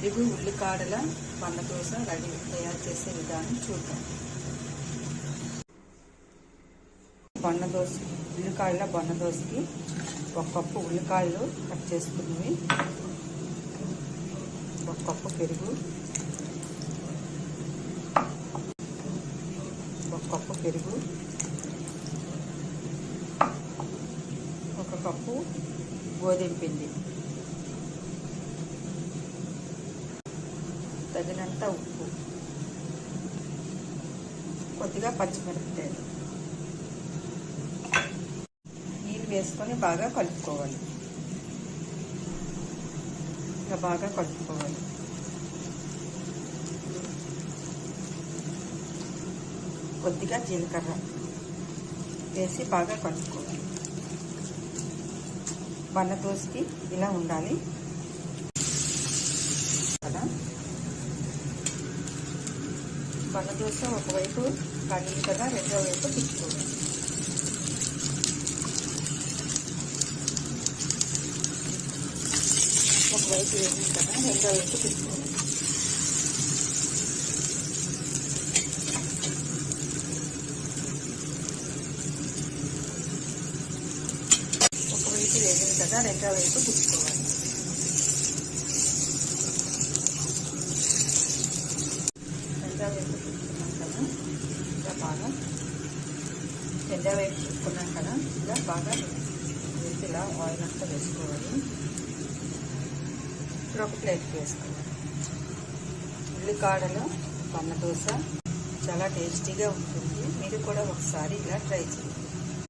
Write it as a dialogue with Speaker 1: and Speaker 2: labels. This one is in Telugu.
Speaker 1: పెరుగు ఉల్లికాడల బన్నదోస తయారు చేసే విధానం చూద్దాం. బన్నదోస ఉల్లికాడల బన్నదోసకి 1 కప్పు ఉల్లికాడలు కట్ చేసుకున్నవి, 1 కప్పు పెరుగు, 1 కప్పు పెరుగు, 1 కప్పు గోధుమ పిండి, తగినంత ఉప్పు, కొద్దిగా పచ్చిమిరపకాయలు, నీళ్ళు వేసుకొని బాగా కలుపుకోవాలి. ఇంకా బాగా కలుపుకోవాలి. కొద్దిగా జీలకర్ర వేసి బాగా కలుపుకోవాలి. బన్నదోసకి ఇలా ఉండాలి కదా. బన్నదోస ఒకవైపు కాగింది కదా, రెండో వైపు తిప్పుకోవాలి. ఒకవైపు వేసింది కదా, రెండో వైపు తిప్పుకోవాలి. ఒకవైపు వేసింది కదా, రెండో వైపు తిప్పుకోవాలి. రెండో వైపు తిప్పుకున్నాం కదా, ఇలా బాగా రెండో వైపు తిప్పుకున్నాం కదా, ఇలా బాగా వేసి ఇలా ఆయిల్ అంతా వేసుకోవాలి. ఇప్పుడు ఒక ప్లేట్కి వేసుకోవాలి. ఉల్లికాడలు బన్నదోస చాలా టేస్టీగా ఉంటుంది. మీరు కూడా ఒకసారి ఇలా ట్రై చేయండి.